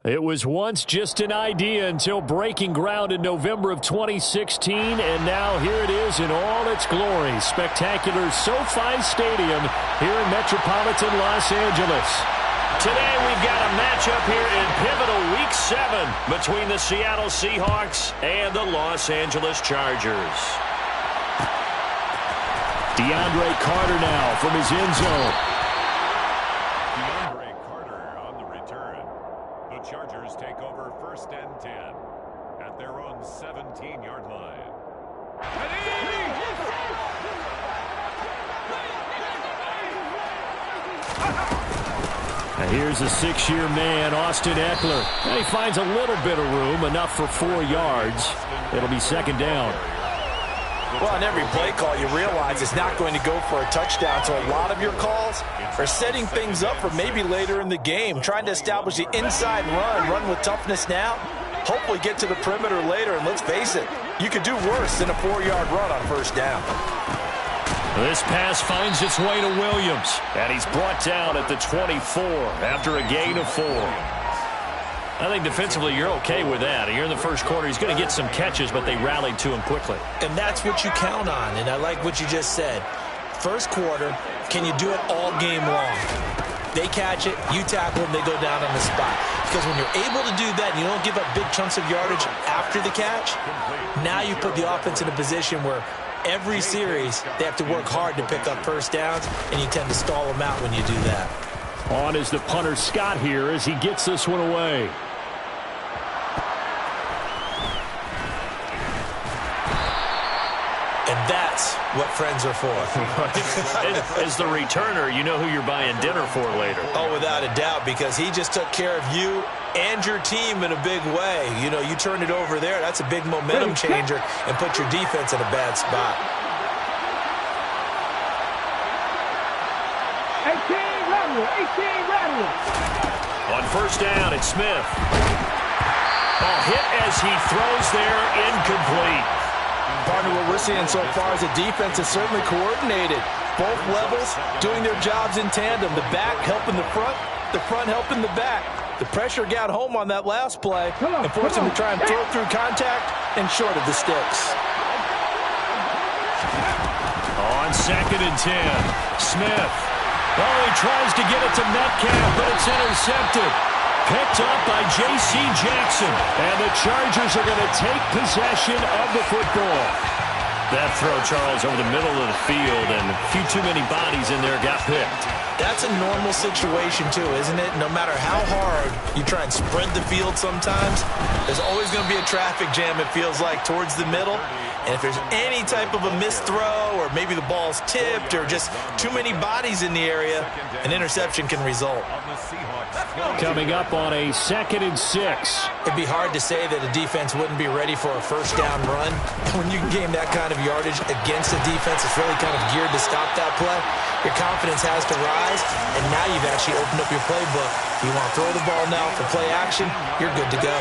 It was once just an idea until breaking ground in November of 2016, and now here it is in all its glory. Spectacular SoFi Stadium here in metropolitan Los Angeles. Today we've got a matchup here in pivotal Week 7 between the Seattle Seahawks and the Los Angeles Chargers. DeAndre Carter now from his end zone. Chargers take over 1st and 10 at their own 17-yard line. And here's a 6-year man, Austin Eckler. And he finds a little bit of room, enough for 4 yards. It'll be 2nd down. Well, on every play call, you realize it's not going to go for a touchdown, so a lot of your calls are setting things up for maybe later in the game, trying to establish the inside run with toughness now, hopefully get to the perimeter later, and let's face it, you could do worse than a 4-yard run on 1st down. This pass finds its way to Williams, and he's brought down at the 24 after a gain of 4. I think defensively you're okay with that. Here in the first quarter, he's going to get some catches, but they rallied to him quickly. And that's what you count on, and I like what you just said. First quarter, can you do it all game long? They catch it, you tackle them, they go down on the spot. Because when you're able to do that and you don't give up big chunks of yardage after the catch, now you put the offense in a position where every series they have to work hard to pick up 1st downs, and you tend to stall them out when you do that. On is the punter Scott here as he gets this one away. And that's what friends are for. As the returner, you know who you're buying dinner for later. Oh, without a doubt, because he just took care of you and your team in a big way. You know, you turn it over there, that's a big momentum changer, and put your defense in a bad spot. 18 ready. On 1st down, it's Smith. Ball hit as he throws there, incomplete. Partner, what we're seeing so far is the defense is certainly coordinated. Both levels doing their jobs in tandem. The back helping the front helping the back. The pressure got home on that last play and forced him to try and throw through contact and short of the sticks. On 2nd and 10, Smith. Oh, he tries to get it to Metcalf, but it's intercepted. Picked up by J.C. Jackson. And the Chargers are going to take possession of the football. That throw, Charles, over the middle of the field, and a few too many bodies in there got picked. That's a normal situation, too, isn't it? No matter how hard you try and spread the field sometimes, there's always going to be a traffic jam, it feels like, towards the middle. And if there's any type of a missed throw, or maybe the ball's tipped, or just too many bodies in the area, an interception can result. Coming up on a 2nd and 6. It'd be hard to say that a defense wouldn't be ready for a 1st down run. When you can gain that kind of yardage against a defense that's really kind of geared to stop that play, your confidence has to rise, and now you've actually opened up your playbook. If you want to throw the ball now for play action, you're good to go.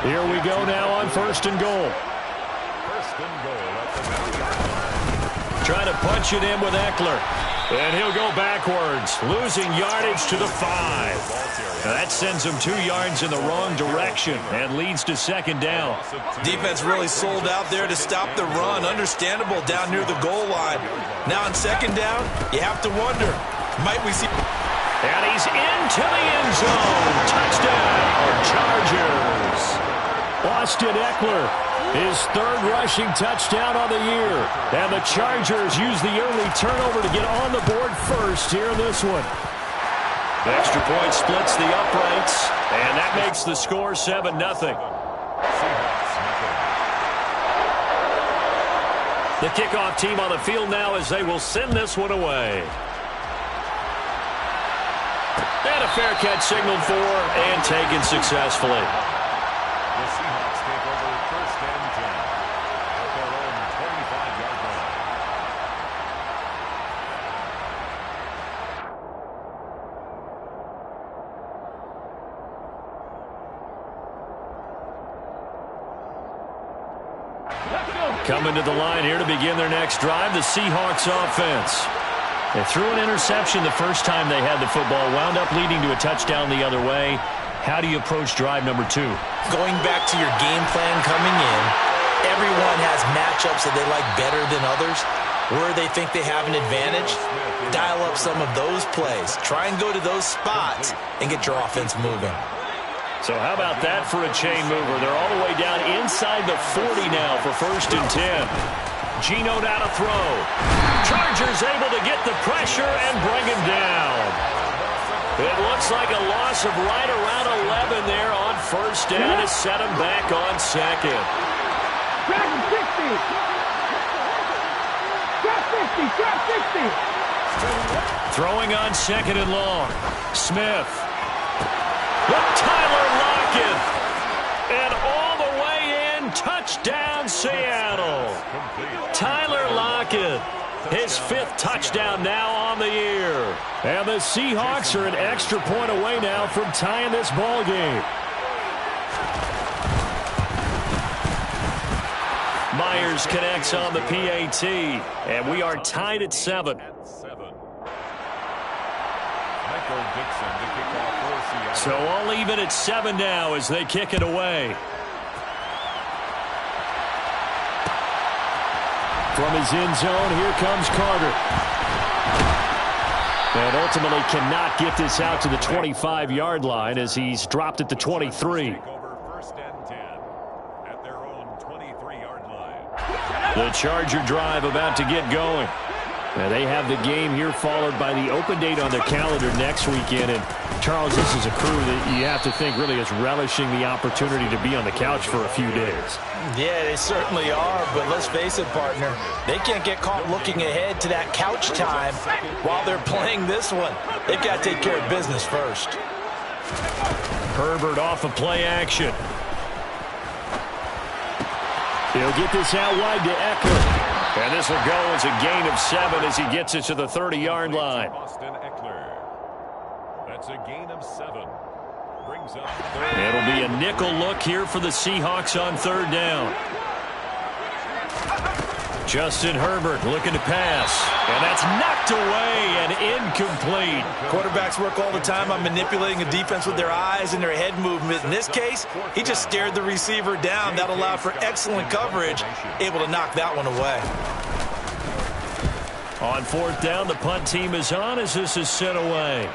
Here we go now on 1st and goal. Trying to punch it in with Eckler. And he'll go backwards, losing yardage to the 5. Now that sends him 2 yards in the wrong direction and leads to 2nd down. Defense really sold out there to stop the run. Understandable down near the goal line. Now on 2nd down, you have to wonder, might we see... And he's into the end zone. Touchdown, Chargers. Austin Eckler, his 3rd rushing touchdown on the year. And the Chargers use the early turnover to get on the board first here in this one. The extra point splits the uprights, and that makes the score 7-0. The kickoff team on the field now as they will send this one away. And a fair catch signaled for and taken successfully. The Seahawks take over 1st and 10 at their own 25-yard line. Coming to the line here to begin their next drive, the Seahawks offense. They threw an interception the first time they had the football, wound up leading to a touchdown the other way. How do you approach drive number 2? Going back to your game plan coming in, everyone has matchups that they like better than others. Where they think they have an advantage, dial up some of those plays. Try and go to those spots and get your offense moving. So how about that for a chain mover? They're all the way down inside the 40 now for 1st and 10. Geno now to throw. Chargers able to get the pressure and bring him down. It looks like a loss of right around 11 there on 1st down to set him back on 2nd. Drop 60. Drop 60. Throwing on 2nd and long. Smith. With Tyler Lockett. And all the way in. Touchdown, Seattle. Tyler Lockett. His 5th touchdown now on the year. And the Seahawks are an extra point away now from tying this ball game. Myers connects on the PAT, and we are tied at 7. So all even at 7 now as they kick it away. From his end zone, here comes Carter. And ultimately cannot get this out to the 25-yard line as he's dropped at the 23. The Charger drive about to get going. Now they have the game here followed by the open date on their calendar next weekend. And Charles, this is a crew that you have to think really is relishing the opportunity to be on the couch for a few days. Yeah, they certainly are, but let's face it, partner. They can't get caught looking ahead to that couch time while they're playing this one. They've got to take care of business first. Herbert off of play action. He'll get this out wide to Eckler. And this will go as a gain of 7 as he gets it to the 30-yard line. That's a gain of 7. It'll be a nickel look here for the Seahawks on 3rd down. Justin Herbert looking to pass. And that's knocked away and incomplete. Quarterbacks work all the time on manipulating a defense with their eyes and their head movement. In this case, he just stared the receiver down. That allowed for excellent coverage, able to knock that one away. On 4th down, the punt team is on as this is sent away.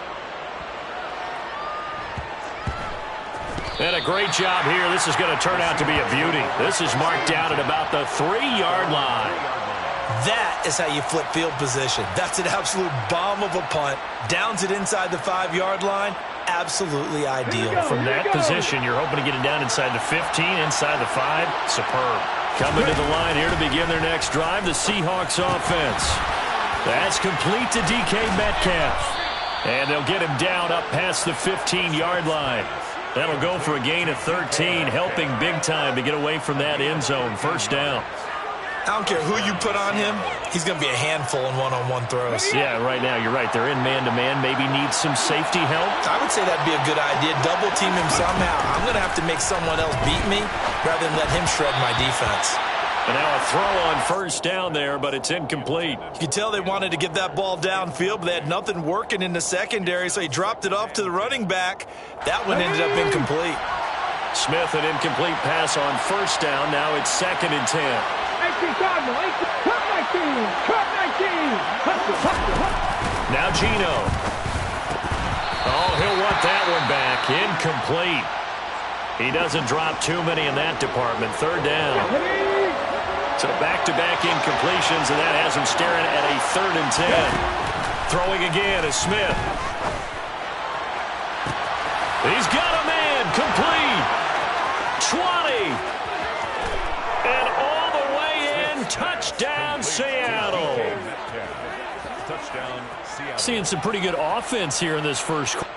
And a great job here. This is going to turn out to be a beauty. This is marked down at about the 3-yard line. That is how you flip field position. That's an absolute bomb of a punt. Downs it inside the 5-yard line. Absolutely ideal. From that position, you're hoping to get it down inside the 15, inside the 5. Superb. Coming to the line here to begin their next drive, the Seahawks offense. That's complete to DK Metcalf. And they'll get him down up past the 15-yard line. That'll go for a gain of 13, helping big time to get away from that end zone. 1st down. I don't care who you put on him. He's going to be a handful in one-on-one throws. Yeah, right now you're right. They're in man-to-man. Maybe need some safety help. I would say that'd be a good idea. Double team him somehow. I'm going to have to make someone else beat me rather than let him shred my defense. And now a throw on 1st down there, but it's incomplete. You could tell they wanted to get that ball downfield, but they had nothing working in the secondary, so he dropped it off to the running back. That one ended up incomplete. Smith, an incomplete pass on 1st down. Now it's 2nd and 10. 18 Cardinal, 18, cut 19, cut 19. Now Geno. Oh, he'll want that one back. Incomplete. He doesn't drop too many in that department. 3rd down. So back-to-back incompletions, and that has him staring at a 3rd and 10. Throwing again is Smith. He's got a man. Complete. 20. And all the way in. Touchdown, Seattle. Touchdown, Seattle. Seeing some pretty good offense here in this first quarter.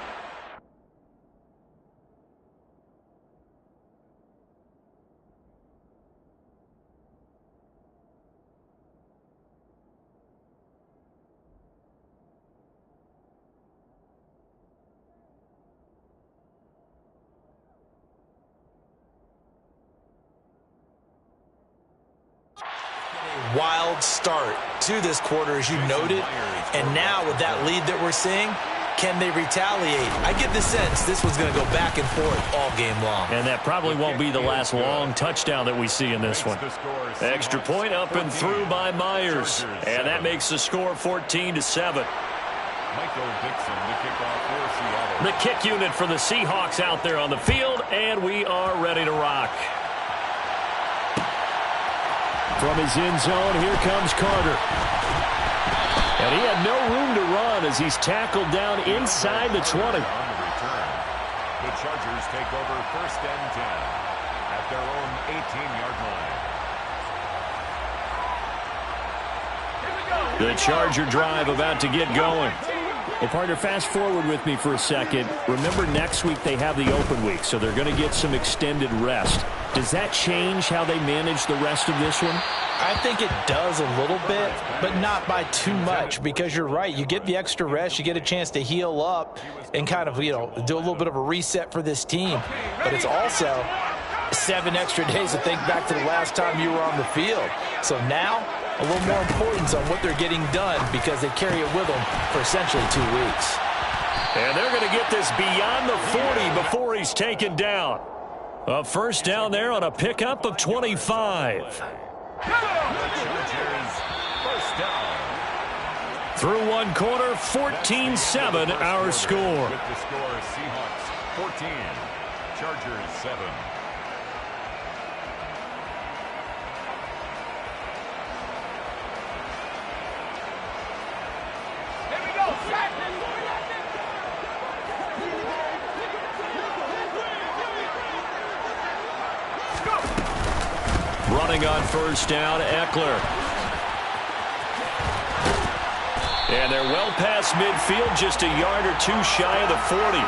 Wild start to this quarter, as you noted. And now with that lead that we're seeing, can they retaliate? I get the sense this one's going to go back and forth all game long. And that probably won't be the last long touchdown that we see in this one. Extra point up and through by Myers. And that makes the score 14-7. Michael Dixon, the kickoff for Seattle. The kick unit for the Seahawks out there on the field, and we are ready to rock. From his end zone, here comes Carter. And he had no room to run as he's tackled down inside the 20. On the return, the Chargers take over 1st and 10 at their own 18-yard line. The Charger drive about to get going. Well, partner, fast forward with me for a second. Remember, next week they have the open week, so they're going to get some extended rest. Does that change how they manage the rest of this one? I think it does a little bit, but not by too much, because you're right. You get the extra rest. You get a chance to heal up and kind of, do a little bit of a reset for this team. But it's also 7 extra days to think back to the last time you were on the field. So now, a little more importance on what they're getting done because they carry it with them for essentially 2 weeks. And they're going to get this beyond the 40 before he's taken down. A first down there on a pickup of 25. First down. Through one quarter, 14-7 our score. With the score, Seahawks 14, Chargers 7. Here we go, sack. Running on first down, Eckler. And they're well past midfield, just a yard or two shy of the 40.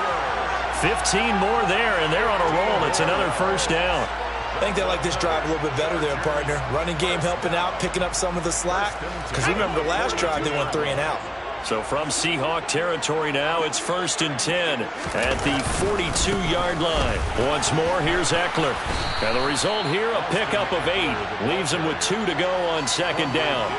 15 more there, and they're on a roll. It's another first down. I think they like this drive a little bit better there, partner. Running game helping out, picking up some of the slack. Because remember, last drive they went 3 and out. So from Seahawk territory now, it's 1st and 10 at the 42-yard line. Once more, here's Eckler. And the result here, a pickup of 8. Leaves him with 2 to go on 2nd down.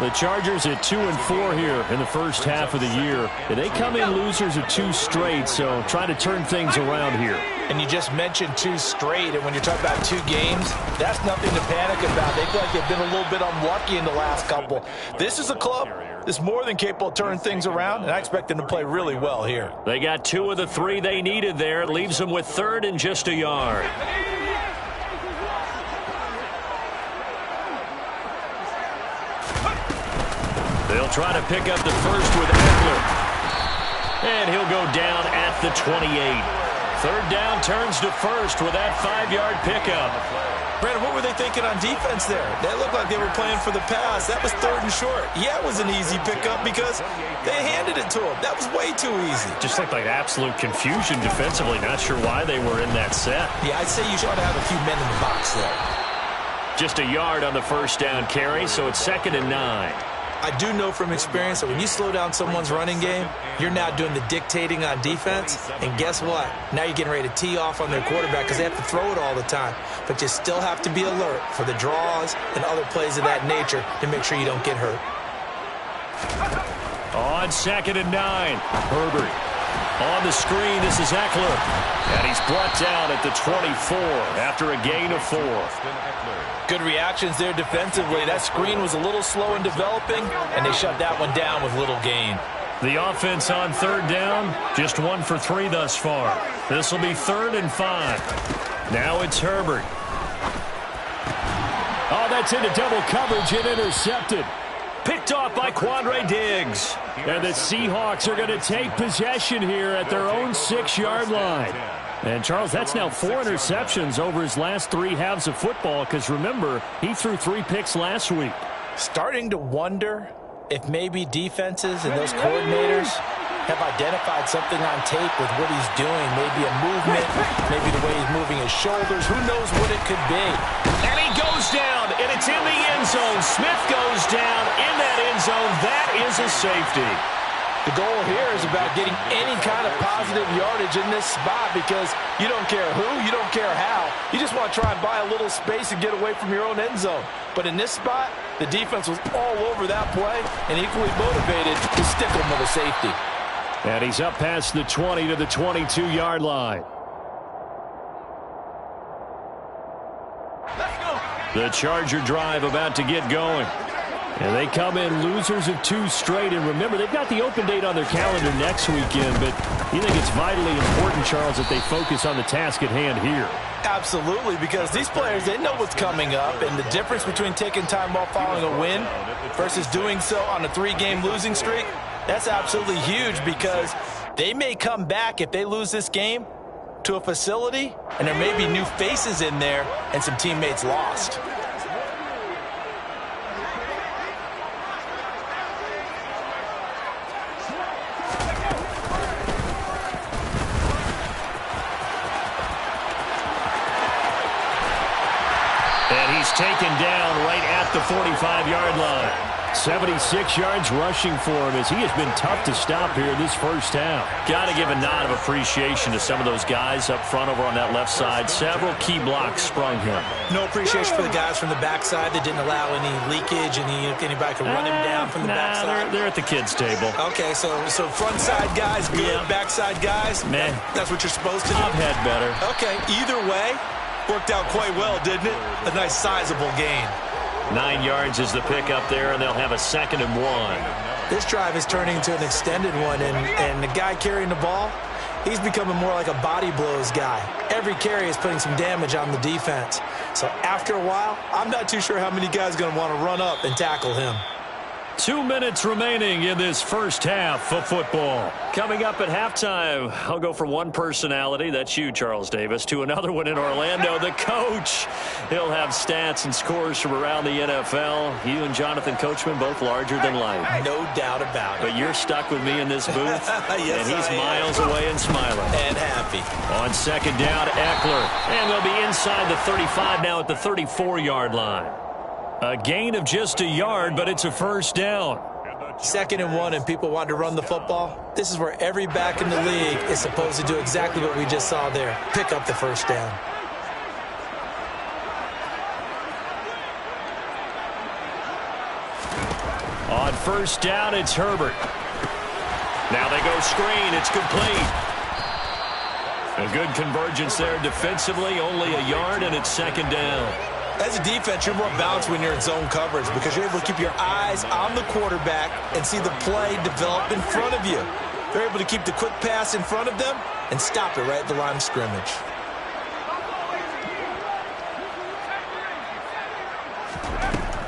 The Chargers at 2-4 here in the first half of the year. And they come in losers of 2 straight, so try to turn things around here. And you just mentioned 2 straight, and when you're talking about 2 games, that's nothing to panic about. They feel like they've been a little bit unlucky in the last couple. This is a club that's more than capable of turning things around, and I expect them to play really well here. They got 2 of the 3 they needed there. It leaves them with 3rd and just a yard. They'll try to pick up the first with Eckler. And he'll go down at the 28. 3rd down turns to 1st with that 5-yard pickup. Brandon, what were they thinking on defense there? That looked like they were playing for the pass. That was 3rd and short. Yeah, it was an easy pickup because they handed it to him. That was way too easy. Just looked like absolute confusion defensively. Not sure why they were in that set. Yeah, I'd say you should have a few men in the box there. Just a yard on the first down carry, so it's 2nd and 9. I do know from experience that when you slow down someone's running game, you're now doing the dictating on defense. And guess what? Now you're getting ready to tee off on their quarterback because they have to throw it all the time. But you still have to be alert for the draws and other plays of that nature to make sure you don't get hurt. On 2nd and 9, Herbert. On the screen, this is Eckler. And he's brought down at the 24 after a gain of 4. Good reactions there defensively. That screen was a little slow in developing, and they shut that one down with little gain. The offense on 3rd down, just 1 for 3 thus far. This will be 3rd and 5. Now it's Herbert. Oh, that's into double coverage and intercepted. Picked off by Quandre Diggs. And the Seahawks are going to take possession here at their own 6-yard line. And, Charles, that's now 4 interceptions over his last 3 halves of football because, remember, he threw 3 picks last week. Starting to wonder if maybe defenses and those coordinators have identified something on tape with what he's doing. Maybe a movement, maybe the way he's moving his shoulders. Who knows what it could be. And he goes down, and it's in the end zone. Smith goes down in that end zone. That is a safety. The goal here is about getting any kind of positive yardage in this spot because you don't care who, you don't care how. You just want to try and buy a little space and get away from your own end zone. But in this spot, the defense was all over that play and equally motivated to stick them with a safety. And he's up past the 20 to the 22-yard line. The Charger drive about to get going. And they come in losers of 2 straight. And remember, they've got the open date on their calendar next weekend. But you think it's vitally important, Charles, that they focus on the task at hand here? Absolutely, because these players, they know what's coming up. And the difference between taking time off following a win versus doing so on a 3-game losing streak, that's absolutely huge, because they may come back if they lose this game to a facility, and there may be new faces in there and some teammates lost. And he's taken down right at the 45-yard line. 76 yards rushing for him, as he has been tough to stop here this first half. Got to give a nod of appreciation to some of those guys up front over on that left side. Several key blocks sprung him. No appreciation for the guys from the backside that didn't allow any leakage, and anybody could run him down from the backside. They're at the kids' table. Okay, so front side guys good, yeah. Backside guys, man, that's what you're supposed to do. I've had better. Okay, either way, worked out quite well, didn't it? A nice sizable gain. 9 yards is the pick up there, and they'll have a 2nd and 1. This drive is turning into an extended one, and the guy carrying the ball, he's becoming more like a body blows guy. Every carry is putting some damage on the defense. So after a while, I'm not too sure how many guys are going to want to run up and tackle him. 2 minutes remaining in this first half of football. Coming up at halftime, I'll go from one personality, that's you, Charles Davis, to another one in Orlando, the coach. He'll have stats and scores from around the NFL. You and Jonathan Coachman both larger than life. No doubt about it. But you're stuck with me in this booth, yes, and he's miles away and smiling. And happy. On 2nd down, Eckler. And they'll be inside the 35 now at the 34-yard line. A gain of just a yard, but it's a first down. 2nd and 1, and people want to run the football. This is where every back in the league is supposed to do exactly what we just saw there. Pick up the first down. On 1st down, it's Herbert. Now they go screen. It's complete. A good convergence there defensively, only a yard, and it's 2nd down. As a defense, you're more balanced when you're in zone coverage because you're able to keep your eyes on the quarterback and see the play develop in front of you. They're able to keep the quick pass in front of them and stop it right at the line of scrimmage.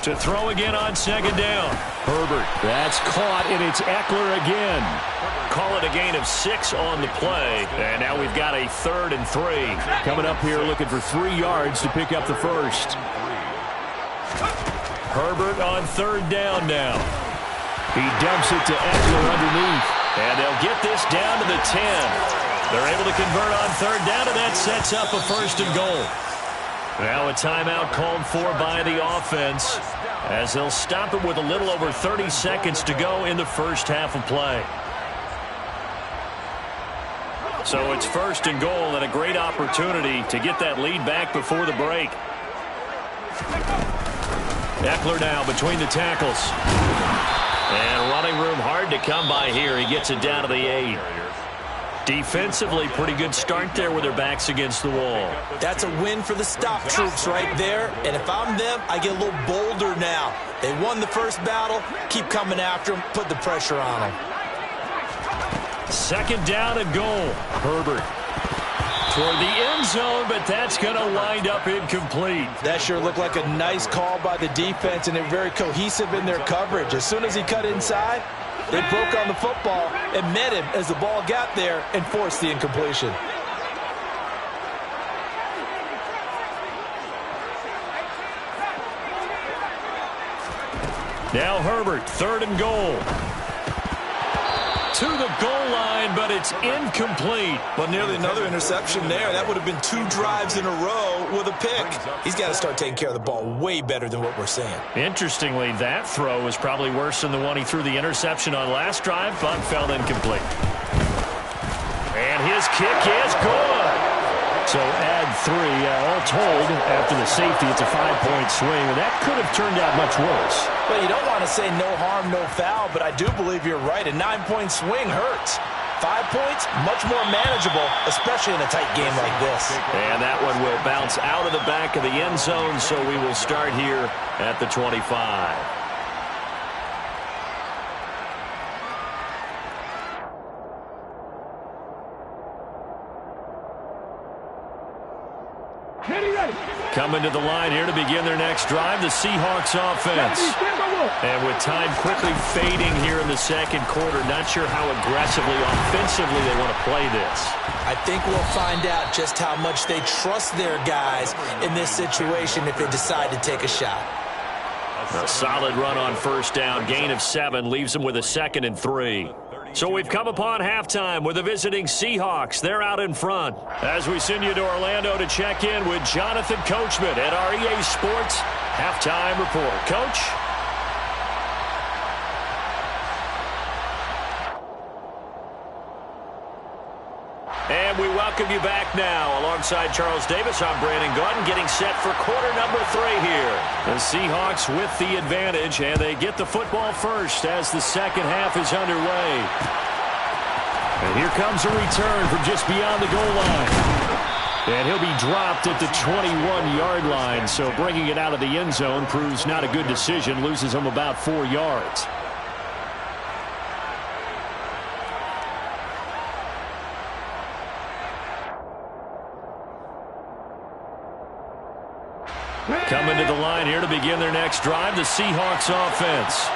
To throw again on 2nd down. Herbert. That's caught, and it's Eckler again. Call it a gain of 6 on the play. And now we've got a 3rd and 3. Coming up here looking for 3 yards to pick up the first. Herbert on 3rd down now. He dumps it to Eckler underneath. And they'll get this down to the 10. They're able to convert on 3rd down, and that sets up a 1st and goal. Now a timeout called for by the offense, as they'll stop it with a little over 30 seconds to go in the first half of play. So it's 1st and goal, and a great opportunity to get that lead back before the break. Eckler now between the tackles. And running room hard to come by here. He gets it down to the 8. Defensively, pretty good start there with their backs against the wall. That's a win for the stop troops right there. And if I'm them, I get a little bolder now. They won the first battle. Keep coming after them. Put the pressure on them. 2nd down and goal. Herbert toward the end zone, but that's going to wind up incomplete. That sure looked like a nice call by the defense, and they're very cohesive in their coverage. As soon as he cut inside, they broke on the football and met him as the ball got there and forced the incompletion. Now Herbert, 3rd and goal. To the goal line, but it's incomplete. Well, nearly another interception there. That would have been 2 drives in a row with a pick. He's got to start taking care of the ball way better than what we're seeing. Interestingly, that throw was probably worse than the one he threw the interception on last drive, but fell incomplete. And his kick is good. So add 3, all told, after the safety, it's a 5-point swing, and that could have turned out much worse. Well, you don't want to say no harm, no foul, but I do believe you're right. A 9-point swing hurts. 5 points, much more manageable, especially in a tight game like this. And that one will bounce out of the back of the end zone, so we will start here at the 25. Coming to the line here to begin their next drive, the Seahawks offense. And with time quickly fading here in the second quarter, not sure how aggressively, offensively they want to play this. I think we'll find out just how much they trust their guys in this situation if they decide to take a shot. A solid run on first down, gain of 7, leaves them with a 2nd and 3. So we've come upon halftime with the visiting Seahawks. They're out in front. As we send you to Orlando to check in with Jonathan Coachman at our EA Sports Halftime Report. Coach? And we welcome you back now. Alongside Charles Davis, I'm Brandon Gaudin, getting set for quarter number 3 here. The Seahawks with the advantage, and they get the football first as the second half is underway. And here comes a return from just beyond the goal line. And he'll be dropped at the 21-yard line, so bringing it out of the end zone proves not a good decision, loses him about 4 yards. Coming to the line here to begin their next drive, the Seahawks offense.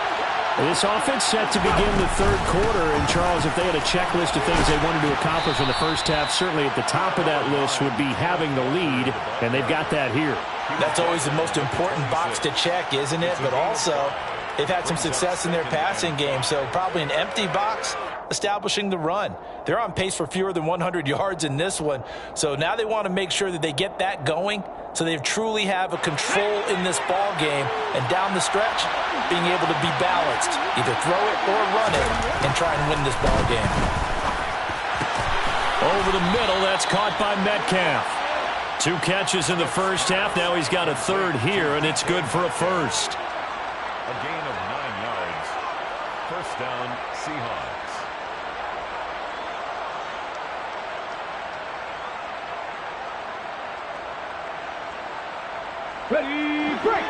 This offense set to begin the third quarter, and Charles, if they had a checklist of things they wanted to accomplish in the first half, certainly at the top of that list would be having the lead, and they've got that here. That's always the most important box to check, isn't it? But also, they've had some success in their passing game, so probably an empty box establishing the run. They're on pace for fewer than 100 yards in this one, so now they want to make sure that they get that going so they truly have a control in this ball game, and down the stretch, being able to be balanced, either throw it or run it, and try and win this ball game. Over the middle, that's caught by Metcalf. 2 catches in the first half. Now he's got a 3rd here, and it's good for a first. A gain of 9 yards. First down, Seahawks. Ready, break!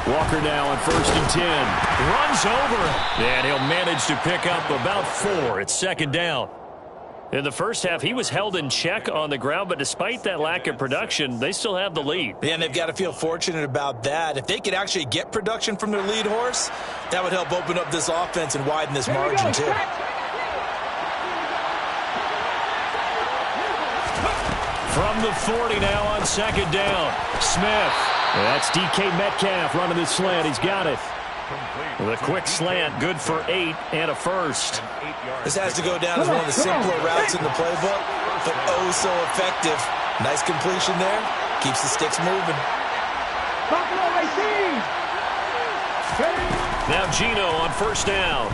Walker now on 1st and 10. Runs over it. And he'll manage to pick up about 4. It's 2nd down. In the first half, he was held in check on the ground, but despite that lack of production, they still have the lead. Yeah, and they've got to feel fortunate about that. If they could actually get production from their lead horse, that would help open up this offense and widen this margin, too. From the 40 now on 2nd down. Smith. That's DK Metcalf running the slant. He's got it. The quick slant, good for 8 and a first. This has to go down as one of the simpler routes in the playbook, but oh so effective. Nice completion there. Keeps the sticks moving. Now Gino on 1st down.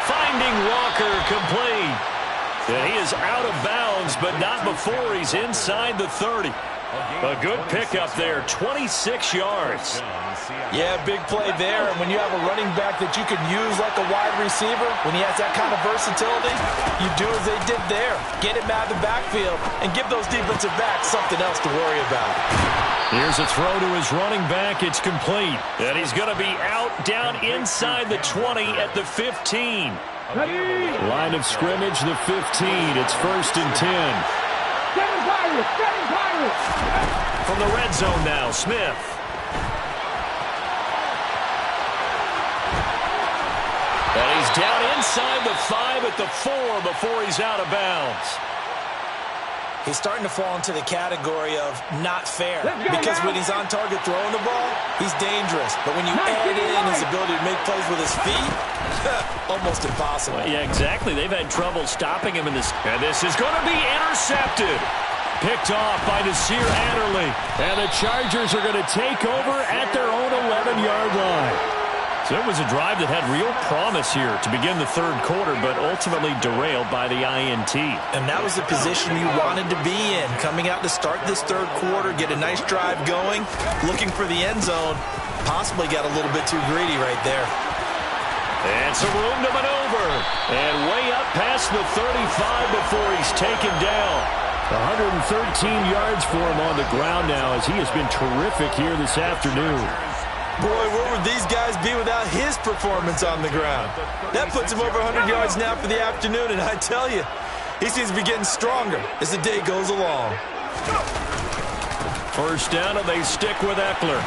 Finding Walker complete. And he is out of bounds, but not before he's inside the 30. A good pickup there, 26 yards. Yeah, big play there. And when you have a running back that you can use like a wide receiver, when he has that kind of versatility, you do as they did there. Get him out of the backfield and give those defensive backs something else to worry about. Here's a throw to his running back. It's complete. And he's going to be out down inside the 20 at the 15. Line of scrimmage, the 15. It's 1st and 10. From the red zone now, Smith. And he's down inside the 5 at the 4 before he's out of bounds. He's starting to fall into the category of not fair, because when he's on target throwing the ball, he's dangerous. But when you add in his ability to make plays with his feet, almost impossible. Well, yeah, exactly. They've had trouble stopping him in this. And this is going to be intercepted. Picked off by Nasir Adderley. And the Chargers are going to take over at their own 11-yard line. So it was a drive that had real promise here to begin the third quarter, but ultimately derailed by the INT. And that was the position you wanted to be in. Coming out to start this third quarter, get a nice drive going, looking for the end zone. Possibly got a little bit too greedy right there. And some room to maneuver. And way up past the 35 before he's taken down. 113 yards for him on the ground now as he has been terrific here this afternoon. Boy, where would these guys be without his performance on the ground? That puts him over 100 yards now for the afternoon, and I tell you, he seems to be getting stronger as the day goes along. First down, and they stick with Eckler.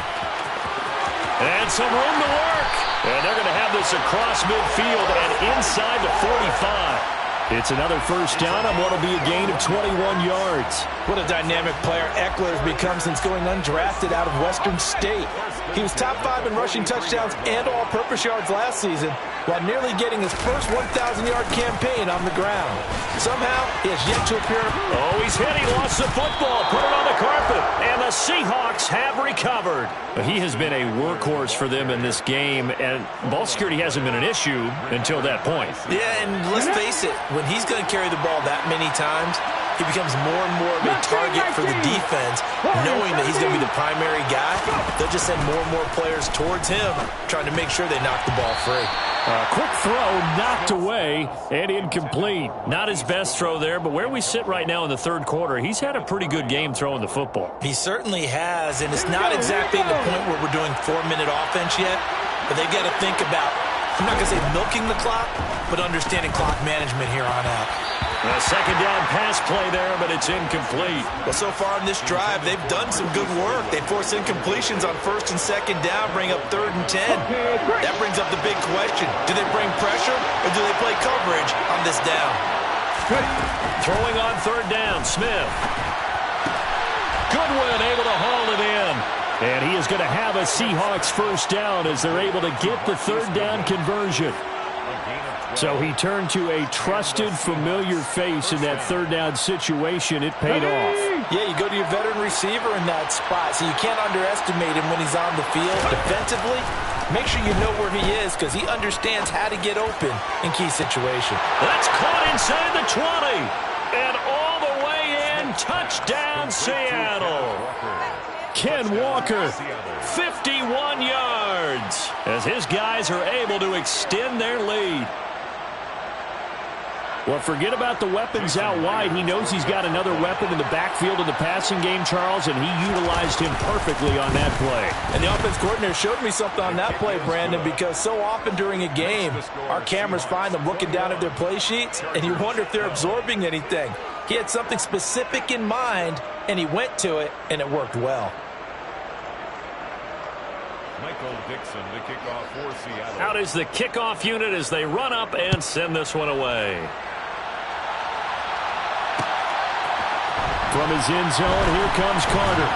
And some room to work. And they're going to have this across midfield and inside the 45. It's another first down on what will be a gain of 21 yards. What a dynamic player Eckler has become since going undrafted out of Western State. He was top 5 in rushing touchdowns and all-purpose yards last season, while nearly getting his first 1,000-yard campaign on the ground. Somehow, he has yet to appear. Oh, he's hit. He lost the football. Put it on the carpet. And the Seahawks have recovered. But he has been a workhorse for them in this game, and ball security hasn't been an issue until that point. Yeah, and let's face it, when he's going to carry the ball that many times, he becomes more and more of a target for the defense, knowing that he's going to be the primary guy. They'll just send more and more players towards him, trying to make sure they knock the ball free. Quick throw knocked away and incomplete. Not his best throw there, but where we sit right now in the third quarter, he's had a pretty good game throwing the football. He certainly has, and it's not exactly the point where we're doing 4-minute offense yet, but they've got to think about, I'm not going to say milking the clock, but understanding clock management here on out. A second down pass play there, but it's incomplete. Well, so far in this drive, they've done some good work. They force incompletions on first and second down, bring up 3rd and 10. That brings up the big question. Do they bring pressure, or do they play coverage on this down? Throwing on 3rd down, Smith. Goodwin able to haul it in. And he is going to have a Seahawks first down as they're able to get the 3rd down conversion. So he turned to a trusted, familiar face in that 3rd down situation. It paid off. Yeah, you go to your veteran receiver in that spot, so you can't underestimate him when he's on the field. Defensively, make sure you know where he is because he understands how to get open in key situations. That's caught inside the 20. And all the way in, touchdown Seattle. Ken Walker, 51 yards, as his guys are able to extend their lead. Well, forget about the weapons out wide. He knows he's got another weapon in the backfield in the passing game, Charles, and he utilized him perfectly on that play. And the offense coordinator showed me something on that play, Brandon, because so often during a game, our cameras find them looking down at their play sheets, and you wonder if they're absorbing anything. He had something specific in mind, and he went to it, and it worked well. Michael Dixon, the kickoff for Seattle. Out is the kickoff unit as they run up and send this one away. From his end zone, here comes Carter.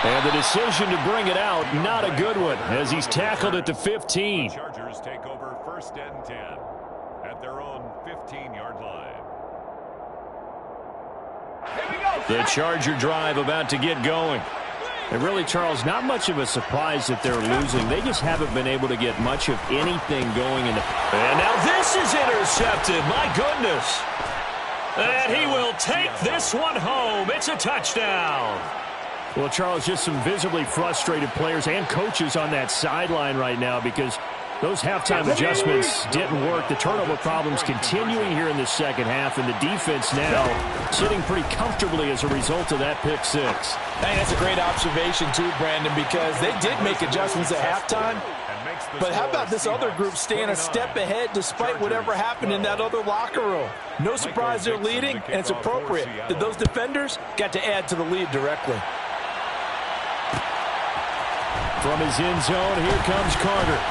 And the decision to bring it out, not a good one, as he's tackled at the 15. The Chargers take over 1st and 10 at their own 15-yard line. The Charger drive about to get going. And really, Charles, not much of a surprise that they're losing. They just haven't been able to get much of anything going in the... And now this is intercepted. My goodness. And he will take this one home. It's a touchdown. Well, Charles, just some visibly frustrated players and coaches on that sideline right now because those halftime adjustments didn't work. The turnover problems continuing here in the second half, and the defense now sitting pretty comfortably as a result of that pick six. I think that's a great observation, too, Brandon, because they did make adjustments at halftime. But how about this other group staying a step ahead despite whatever happened in that other locker room? No surprise they're leading, and it's appropriate that those defenders got to add to the lead directly. From his end zone, here comes Carter.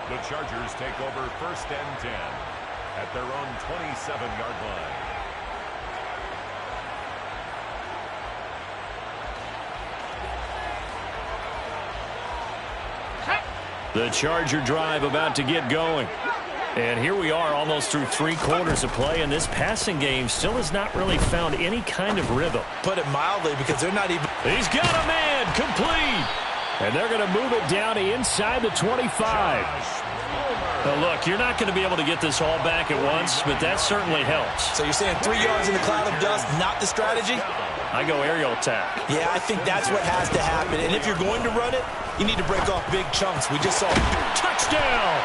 The Chargers take over 1st and 10 at their own 27-yard line. The Charger drive about to get going. And here we are almost through 3 quarters of play, and this passing game still has not really found any kind of rhythm. Put it mildly, because they're not even... He's got a man, complete. And they're going to move it down inside the 25. Now look, you're not going to be able to get this all back at once, but that certainly helps. So you're saying 3 yards in the cloud of dust, not the strategy? I go aerial attack. Yeah, I think that's what has to happen. And if you're going to run it, you need to break off big chunks. We just saw... Touchdown!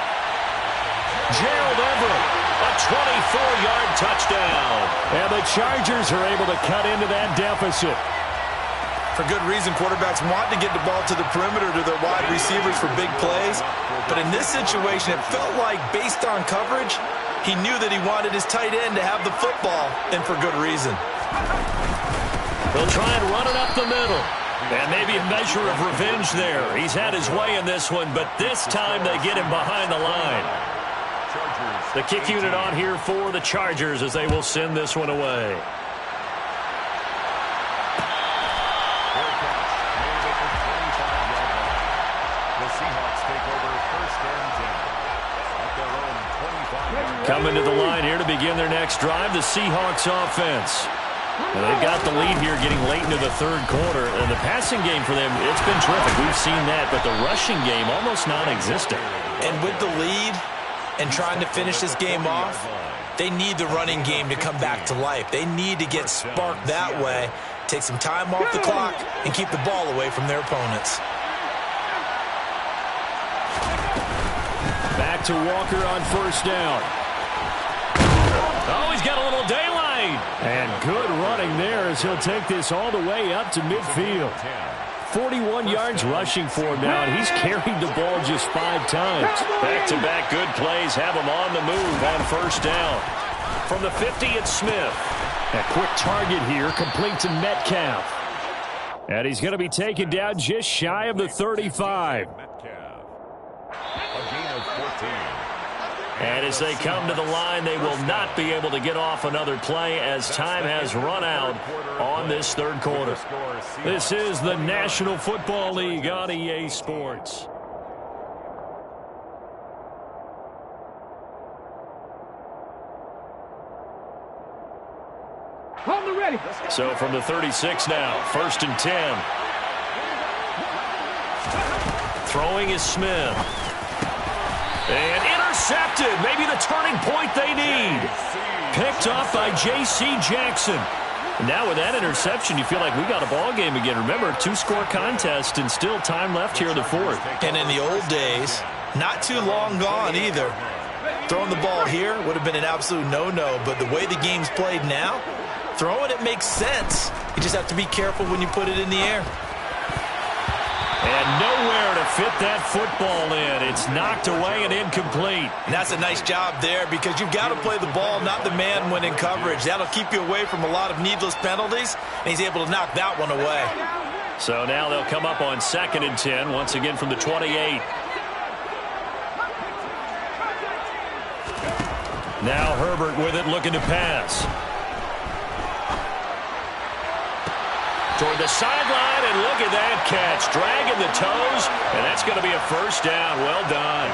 Gerald Everett, a 24-yard touchdown. And the Chargers are able to cut into that deficit. For good reason, quarterbacks want to get the ball to the perimeter to their wide receivers for big plays. But in this situation, it felt like, based on coverage, he knew that he wanted his tight end to have the football, and for good reason. They'll try and run it up the middle. And maybe a measure of revenge there. He's had his way in this one, but this time they get him behind the line. The kick unit on here for the Chargers as they will send this one away. Coming to the line here to begin their next drive, the Seahawks offense. Well, they've got the lead here getting late into the 3rd quarter. And the passing game for them, it's been terrific. We've seen that, but the rushing game almost non-existent. And with the lead and trying to finish this game off, they need the running game to come back to life. They need to get sparked that way, take some time off the clock, and keep the ball away from their opponents. Back to Walker on 1st down. Oh, he's got a little daylight. And good running there as he'll take this all the way up to midfield. 41 yards rushing for him now, and he's carried the ball just 5 times. Back-to-back good plays have him on the move on 1st down. From the 50, it's Smith. A quick target here, complete to Metcalf. And he's going to be taken down just shy of the 35. And as they come to the line, they will not be able to get off another play as time has run out on this 3rd quarter. This is the National Football League on EA Sports. Hold it ready. So from the 36 now, 1st and 10. Throwing is Smith. And intercepted. Maybe the turning point they need. Picked off by J.C. Jackson. And now with that interception, you feel like we got a ball game again. Remember, 2-score contest and still time left here in the 4th. And in the old days, not too long gone either. Throwing the ball here would have been an absolute no-no. But the way the game's played now, throwing it makes sense. You just have to be careful when you put it in the air. And nowhere to fit that football in. It's knocked away and incomplete. And that's a nice job there, because you've got to play the ball, not the man when in coverage. That'll keep you away from a lot of needless penalties, and he's able to knock that one away. So now they'll come up on 2nd and 10, once again from the 28. Now Herbert with it, looking to pass. Toward the sideline, and look at that catch. Dragging the toes, and that's going to be a 1st down. Well done.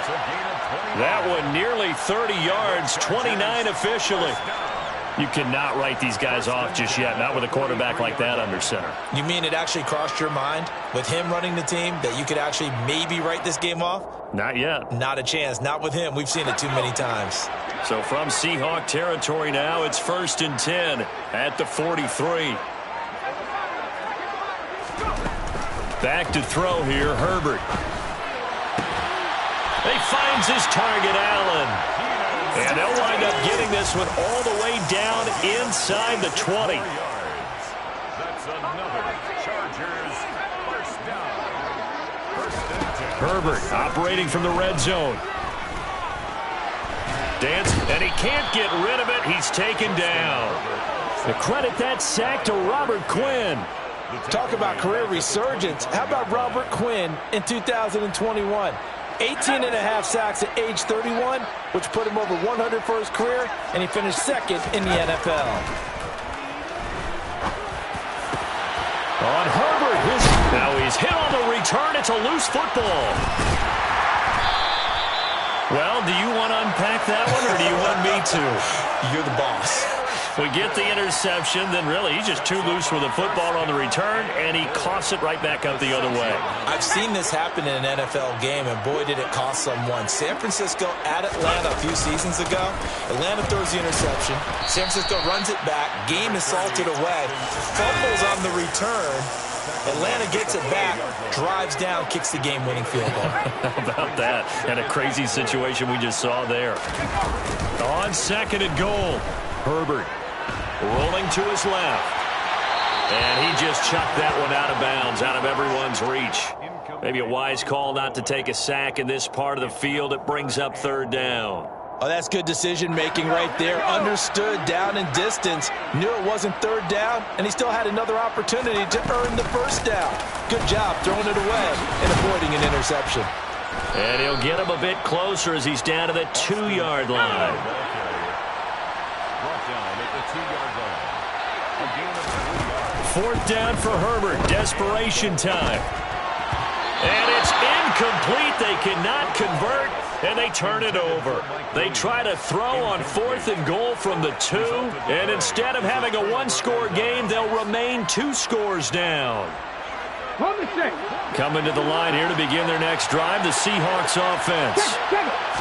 That one nearly 30 yards, 29 officially. You cannot write these guys off just yet, not with a quarterback like that under center. You mean it actually crossed your mind, with him running the team, that you could actually maybe write this game off? Not yet. Not a chance. Not with him. We've seen it too many times. So from Seahawk territory now, it's 1st and 10 at the 43. Back to throw here, Herbert. He finds his target, Allen. And they'll wind up getting this one all the way down inside the 20. That's another Chargers 1st down. 1st and 10. Herbert operating from the red zone. Dance, and he can't get rid of it. He's taken down. The credit that sack to Robert Quinn. Talk about career resurgence. How about Robert Quinn in 2021? 18.5 sacks at age 31, which put him over 100 for his career, and he finished 2nd in the NFL. On Herbert, now he's hit on the return. It's a loose football. Well, do you want to unpack that one, or do you want me to? You're the boss. We get the interception, then really he's just too loose with the football on the return, and he coughs it right back up the other way. I've seen this happen in an NFL game, and boy, did it cost someone. San Francisco at Atlanta a few seasons ago. Atlanta throws the interception. San Francisco runs it back. Game is salted away. Fumbles on the return. Atlanta gets it back, drives down, kicks the game-winning field goal. How about that? And a crazy situation we just saw there. On second and goal, Herbert rolling to his left. And he just chucked that one out of bounds, out of everyone's reach. Maybe a wise call not to take a sack in this part of the field. It brings up third down. Oh, that's good decision-making right there. Understood down and distance. Knew it wasn't third down, and he still had another opportunity to earn the first down. Good job throwing it away and avoiding an interception. And he'll get him a bit closer as he's down to the 2-yard line. Fourth down for Herbert. Desperation time. And it's incomplete. They cannot convert, and they turn it over. They try to throw on fourth and goal from the 2, and instead of having a one-score game, they'll remain 2 scores down. Coming to the line here to begin their next drive, the Seahawks offense.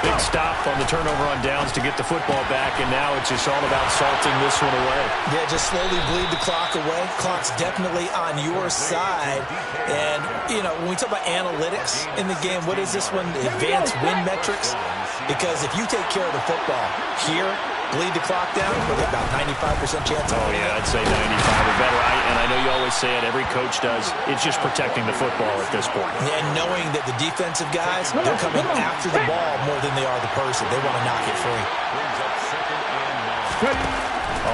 Big stop on the turnover on downs to get the football back, and now it's just all about salting this one away. Yeah, just slowly bleed the clock away. Clock's definitely on your side. And, you know, when we talk about analytics in the game, what is this one? Advanced win metrics? Because if you take care of the football here, bleed the clock down, we're at about 95% chance. Oh, yeah, I'd say 95 or better. And I know you always say it, every coach does. It's just protecting the football at this point. And knowing that the defensive guys, they're coming after the ball more than they are the person. They want to knock it free.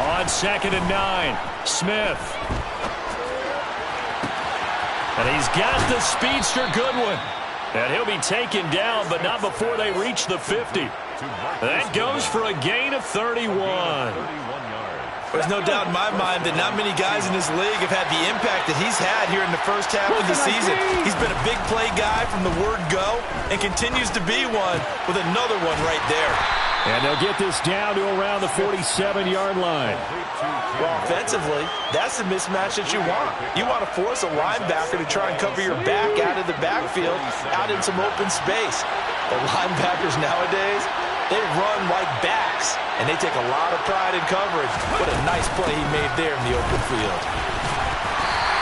On second and 9, Smith. And he's got the speedster Goodwin. And he'll be taken down, but not before they reach the 50. That goes for a gain of 31. There's no doubt in my mind that not many guys in this league have had the impact that he's had here in the first half of the season. He's been a big play guy from the word go and continues to be one with another one right there. And they'll get this down to around the 47-yard line. Well, offensively, that's the mismatch that you want. You want to force a linebacker to try and cover your back out of the backfield, out in some open space. The linebackers nowadays, they run like backs, and they take a lot of pride in coverage. What a nice play he made there in the open field.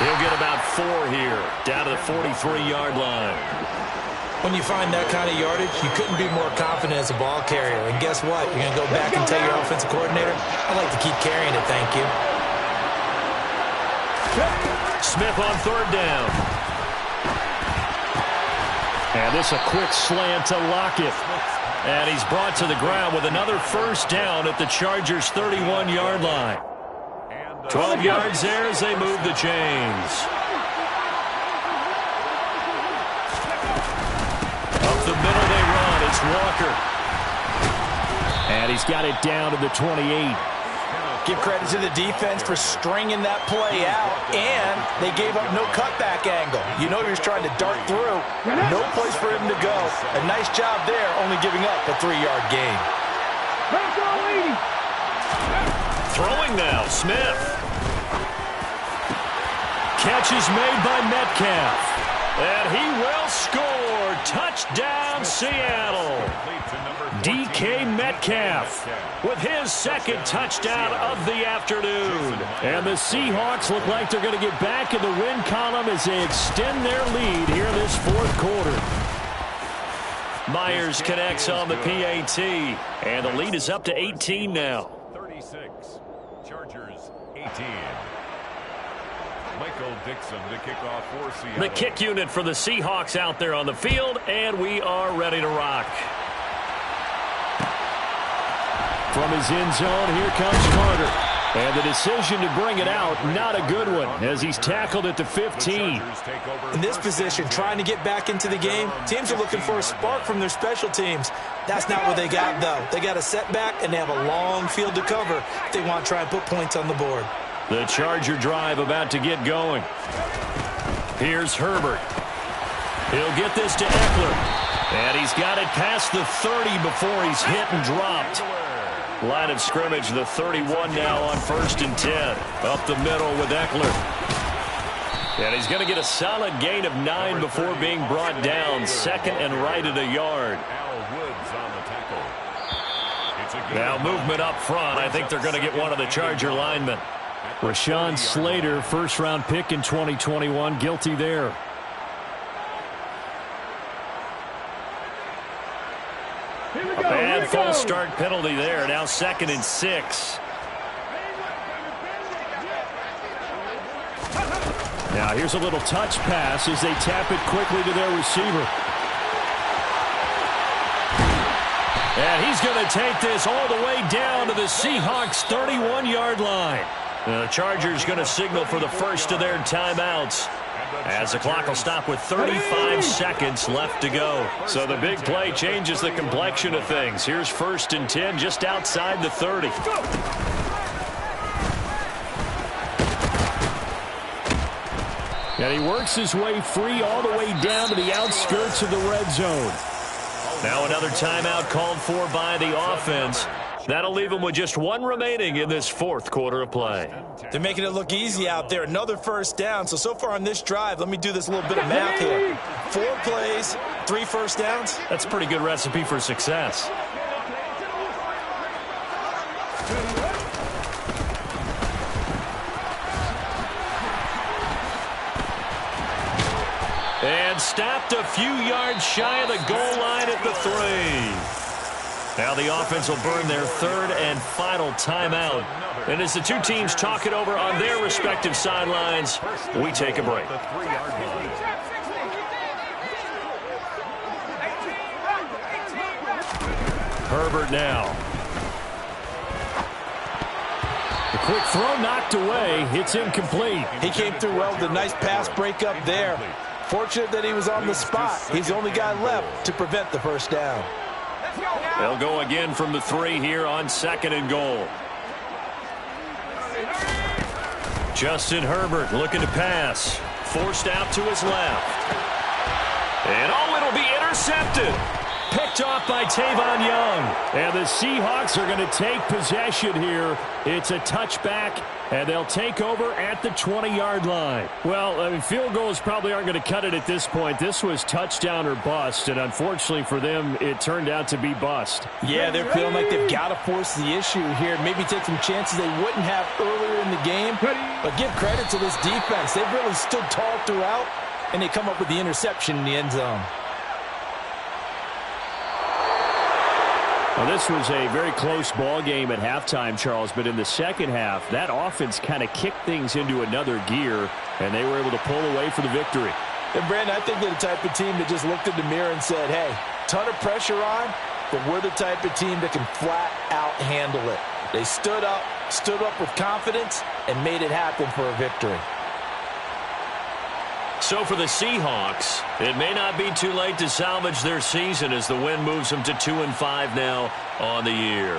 He'll get about 4 here, down to the 43-yard line. When you find that kind of yardage, you couldn't be more confident as a ball carrier. And guess what? You're going to go back and tell your offensive coordinator, I'd like to keep carrying it, thank you. Smith on third down. And this a quick slant to Lockett. And he's brought to the ground with another first down at the Chargers' 31-yard line. 12 yards there as they move the chains. Up the middle they run. It's Walker. And he's got it down to the 28. Give credit to the defense for stringing that play out, and they gave up no cutback angle. You know he was trying to dart through. No place for him to go. A nice job there, only giving up a 3-yard gain. Throwing now, Smith. Catch is made by Metcalf. And he will score. Touchdown, Seattle. DK Metcalf with his second touchdown of the afternoon. And the Seahawks look like they're going to get back in the win column as they extend their lead here in this fourth quarter. Myers connects on the PAT, and the lead is up to 18 now. 36, Chargers 18. Michael Dixon to kick off for Seattle. The kick unit for the Seahawks out there on the field, and we are ready to rock. From his end zone, here comes Carter. And the decision to bring it out, not a good one, as he's tackled at the 15. In this position, trying to get back into the game, teams are looking for a spark from their special teams. That's not what they got, though. They got a setback, and they have a long field to cover if they want to try and put points on the board. The Charger drive about to get going. Here's Herbert. He'll get this to Eckler. And he's got it past the 30 before he's hit and dropped. Line of scrimmage, the 31 now on 1st and 10. Up the middle with Eckler. And he's going to get a solid gain of 9 before being brought down. 2nd and right at a yard. Now movement up front. I think they're going to get one of the Charger linemen. Rashawn Slater, first-round pick in 2021, guilty there. A bad false start penalty there. Now 2nd and 6. Now here's a little touch pass as they tap it quickly to their receiver. And he's going to take this all the way down to the Seahawks' 31-yard line. The Chargers going to signal for the first of their timeouts, as the clock will stop with 35 seconds left to go. So the big play changes the complexion of things. Here's 1st and 10 just outside the 30. And he works his way free all the way down to the outskirts of the red zone. Now another timeout called for by the offense. That'll leave them with just 1 remaining in this 4th quarter of play. They're making it look easy out there. Another first down. So far on this drive, let me do this little bit of math here. 4 plays, 3 first downs. That's a pretty good recipe for success. And stopped a few yards shy of the goal line at the 3. Now the offense will burn their 3rd and final timeout. And as the two teams talk it over on their respective sidelines, we take a break. Herbert now. The quick throw knocked away. It's incomplete. He came through well with a nice pass breakup there. Fortunate that he was on the spot. He's the only guy left to prevent the first down. They'll go again from the 3 here on 2nd and goal. Justin Herbert looking to pass. Forced out to his left. And it'll be intercepted. Picked off by Tavon Young. And the Seahawks are going to take possession here. It's a touchback, and they'll take over at the 20-yard line. Well, I mean, field goals probably aren't going to cut it at this point. This was touchdown or bust, and unfortunately for them, it turned out to be bust. Yeah, they're feeling like they've got to force the issue here. Maybe take some chances they wouldn't have earlier in the game. But give credit to this defense. They've really stood tall throughout, and they come up with the interception in the end zone. Well, this was a very close ball game at halftime, Charles, but in the second half, that offense kind of kicked things into another gear, and they were able to pull away for the victory. And, Brandon, I think they're the type of team that just looked in the mirror and said, hey, ton of pressure on, but we're the type of team that can flat out handle it. They stood up with confidence, and made it happen for a victory. So for the Seahawks, it may not be too late to salvage their season as the win moves them to 2-5 now on the year.